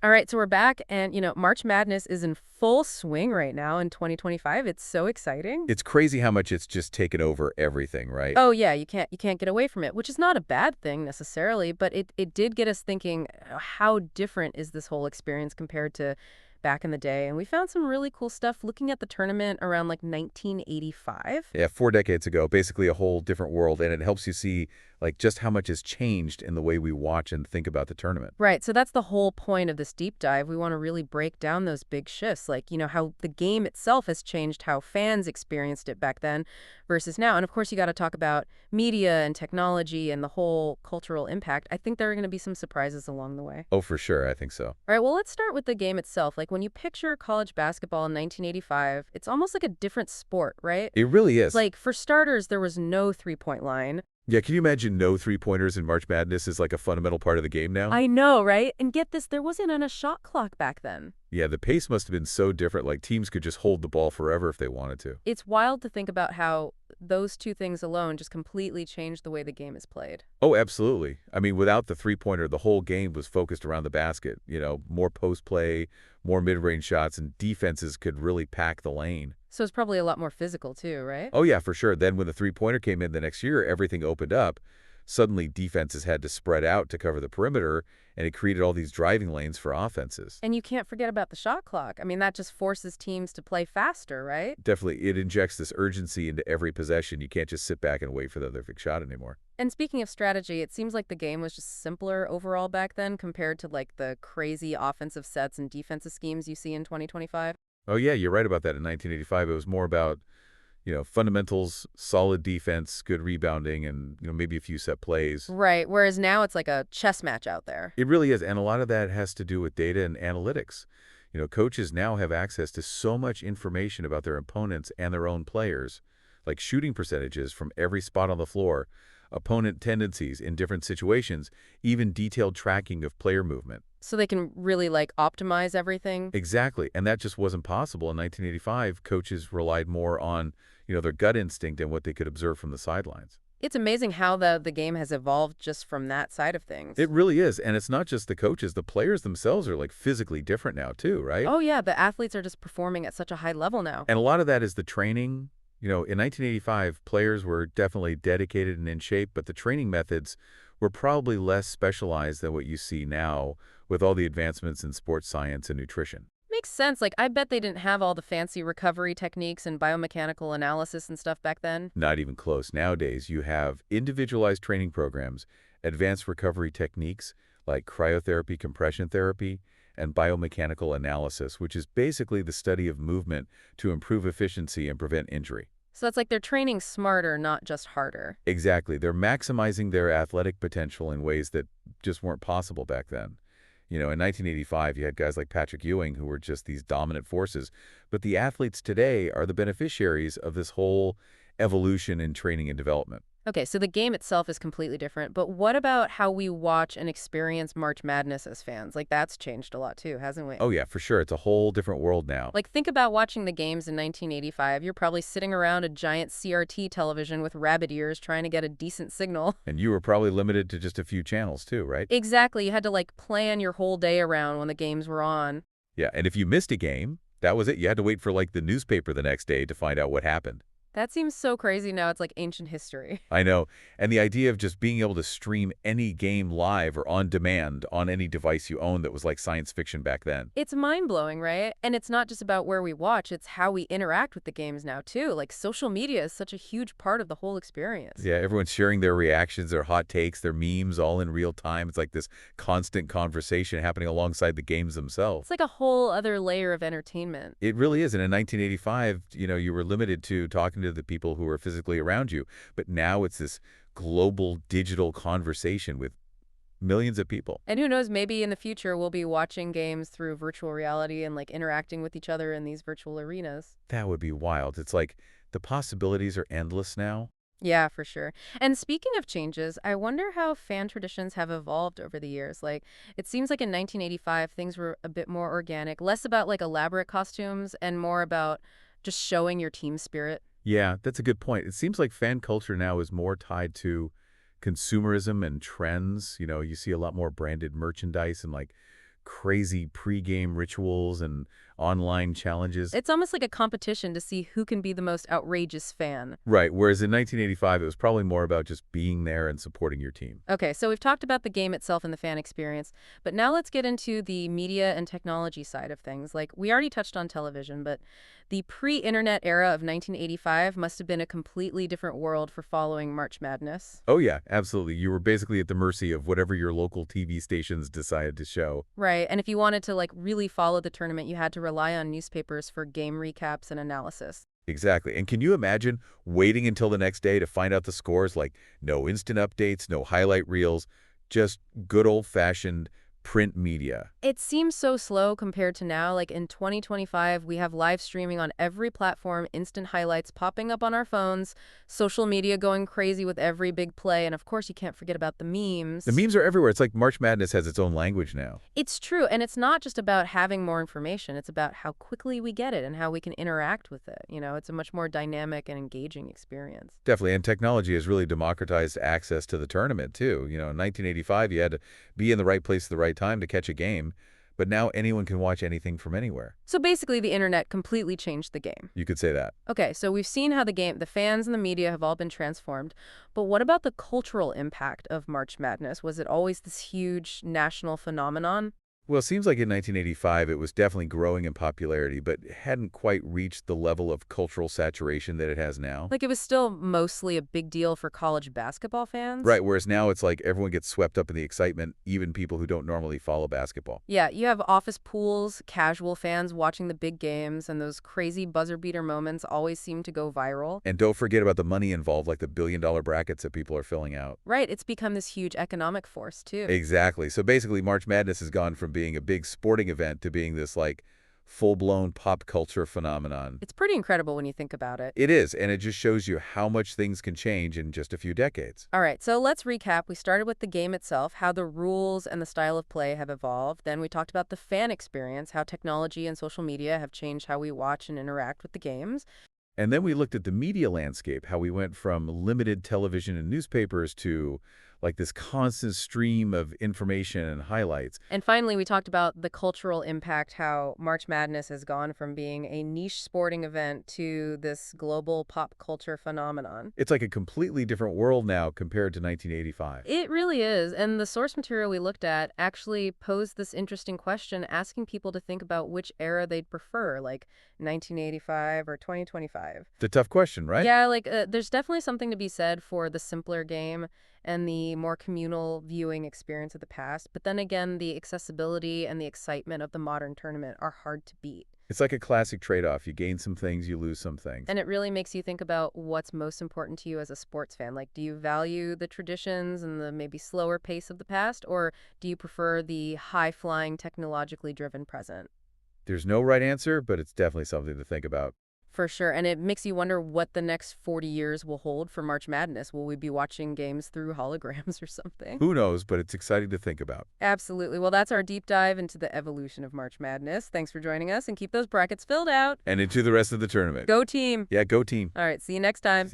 All right, so we're back, and March Madness is in full swing right now in 2025. It's so exciting. It's crazy how much it's just taken over everything, right? Oh yeah, you can't get away from it, which is not a bad thing necessarily, but it did get us thinking, how different is this whole experience compared to back in the day? And we found some really cool stuff looking at the tournament around like 1985. Yeah, 4 decades ago, basically a whole different world, and it helps you see like just how much has changed in the way we watch and think about the tournament. Right, so that's the whole point of this deep dive. We want to really break down those big shifts, like, how the game itself has changed how fans experienced it back then versus now. And of course, you got to talk about media and technology and the whole cultural impact. I think there are going to be some surprises along the way. Oh, for sure, I think so. All right, well, let's start with the game itself. Like when you picture college basketball in 1985, it's almost like a different sport, right? It really is. Like, for starters, there was no three-point line. Yeah, can you imagine no three-pointers in March Madness is like a fundamental part of the game now? I know, right? And get this, there wasn't a shot clock back then. Yeah, the pace must have been so different, like teams could just hold the ball forever if they wanted to. It's wild to think about how those two things alone just completely changed the way the game is played. Oh, absolutely. I mean, without the three-pointer, the whole game was focused around the basket. More post play, more mid-range shots, and defenses could really pack the lane. So it's probably a lot more physical too, right? Oh, yeah, for sure. Then when the three-pointer came in the next year, everything opened up. Suddenly, defenses had to spread out to cover the perimeter, and it created all these driving lanes for offenses. And you can't forget about the shot clock. I mean, that just forces teams to play faster, right? Definitely, it injects this urgency into every possession. You can't just sit back and wait for the other big shot anymore. And speaking of strategy, it seems like the game was just simpler overall back then compared to like the crazy offensive sets and defensive schemes you see in 2025. Oh, yeah, you're right about that. In 1985, it was more about fundamentals, solid defense, good rebounding, and, maybe a few set plays. Right, whereas now it's like a chess match out there. It really is. And a lot of that has to do with data and analytics. Coaches now have access to so much information about their opponents and their own players, like shooting percentages from every spot on the floor, opponent tendencies in different situations, even detailed tracking of player movement. So they can really like optimize everything. Exactly. And that just wasn't possible. In 1985, coaches relied more on, their gut instinct and what they could observe from the sidelines. It's amazing how the game has evolved just from that side of things. It really is. And it's not just the coaches. The players themselves are like physically different now too, right? Oh yeah, the athletes are just performing at such a high level now. And a lot of that is the training. In 1985, players were definitely dedicated and in shape, but the training methods were probably less specialized than what you see now with all the advancements in sports science and nutrition. Makes sense. Like, I bet they didn't have all the fancy recovery techniques and biomechanical analysis and stuff back then. Not even close. Nowadays, you have individualized training programs, advanced recovery techniques like cryotherapy, compression therapy, and biomechanical analysis, which is basically the study of movement to improve efficiency and prevent injury. So it's like they're training smarter, not just harder. Exactly. They're maximizing their athletic potential in ways that just weren't possible back then. In 1985, you had guys like Patrick Ewing who were just these dominant forces. But the athletes today are the beneficiaries of this whole evolution in training and development. Okay, so the game itself is completely different, but what about how we watch and experience March Madness as fans? Like, that's changed a lot too, hasn't it? Oh, yeah, for sure. It's a whole different world now. Like, think about watching the games in 1985. You're probably sitting around a giant CRT television with rabbit ears trying to get a decent signal. And you were probably limited to just a few channels too, right? Exactly. You had to, like, plan your whole day around when the games were on. Yeah, and if you missed a game, that was it. You had to wait for, like, the newspaper the next day to find out what happened. That seems so crazy now. It's like ancient history. I know. And the idea of just being able to stream any game live or on demand on any device you own, that was like science fiction back then. It's mind-blowing, right? And it's not just about where we watch, it's how we interact with the games now, too. Like, social media is such a huge part of the whole experience. Yeah, everyone's sharing their reactions, their hot takes, their memes all in real time. It's like this constant conversation happening alongside the games themselves. It's like a whole other layer of entertainment. It really is. And in 1985, you were limited to talking to the people who were physically around you. But now it's this global digital conversation with millions of people. And who knows, maybe in the future we'll be watching games through virtual reality and like interacting with each other in these virtual arenas. That would be wild. It's like the possibilities are endless now. Yeah, for sure. And speaking of changes, I wonder how fan traditions have evolved over the years. Like, it seems like in 1985, things were a bit more organic, less about like elaborate costumes and more about just showing your team spirit. Yeah, that's a good point. It seems like fan culture now is more tied to consumerism and trends. You see a lot more branded merchandise and like crazy pregame rituals and online challenges. It's almost like a competition to see who can be the most outrageous fan. Right, whereas in 1985, it was probably more about just being there and supporting your team. Okay, so we've talked about the game itself and the fan experience, but now let's get into the media and technology side of things. Like, we already touched on television, but the pre-internet era of 1985 must have been a completely different world for following March Madness. Oh yeah, absolutely. You were basically at the mercy of whatever your local TV stations decided to show. Right, and if you wanted to, like, really follow the tournament, you had to rely on newspapers for game recaps and analysis. Exactly. And can you imagine waiting until the next day to find out the scores? Like no instant updates, no highlight reels, just good old-fashioned print media. It seems so slow compared to now. Like in 2025, we have live streaming on every platform, instant highlights popping up on our phones, social media going crazy with every big play, and of course you can't forget about the memes. The memes are everywhere. It's like March Madness has its own language now. It's true, and it's not just about having more information. It's about how quickly we get it and how we can interact with it. It's a much more dynamic and engaging experience. Definitely. And technology has really democratized access to the tournament, too. In 1985, you had to be in the right place at the right time to catch a game, but now anyone can watch anything from anywhere. So basically, the internet completely changed the game. You could say that. Okay, so we've seen how the fans and the media have all been transformed, but what about the cultural impact of March Madness? Was it always this huge national phenomenon? Well, it seems like in 1985 it was definitely growing in popularity, but hadn't quite reached the level of cultural saturation that it has now. Like it was still mostly a big deal for college basketball fans? Right, whereas now it's like everyone gets swept up in the excitement, even people who don't normally follow basketball. Yeah, you have office pools, casual fans watching the big games, and those crazy buzzer beater moments always seem to go viral. And don't forget about the money involved, like the billion-dollar brackets that people are filling out. Right, it's become this huge economic force, too. Exactly. So basically, March Madness has gone from being a big sporting event to being this, like, full-blown pop culture phenomenon. It's pretty incredible when you think about it. It is, and it just shows you how much things can change in just a few decades. All right, so let's recap. We started with the game itself, how the rules and the style of play have evolved. Then we talked about the fan experience, how technology and social media have changed how we watch and interact with the games. And then we looked at the media landscape, how we went from limited television and newspapers to like this constant stream of information and highlights. And finally, we talked about the cultural impact, how March Madness has gone from being a niche sporting event to this global pop culture phenomenon. It's like a completely different world now compared to 1985. It really is. And the source material we looked at actually posed this interesting question, asking people to think about which era they'd prefer, like 1985 or 2025. The tough question, right? Yeah, like there's definitely something to be said for the simpler game and the more communal viewing experience of the past. But then again, the accessibility and the excitement of the modern tournament are hard to beat. It's like a classic trade-off. You gain some things, you lose some things. And it really makes you think about what's most important to you as a sports fan. Like, do you value the traditions and the maybe slower pace of the past, or do you prefer the high-flying, technologically driven present? There's no right answer, but it's definitely something to think about. For sure. And it makes you wonder what the next 40 years will hold for March Madness. Will we be watching games through holograms or something? Who knows, but it's exciting to think about. Absolutely. Well, that's our deep dive into the evolution of March Madness. Thanks for joining us, and keep those brackets filled out. And into the rest of the tournament. Go team. Yeah, go team. All right. See you next time.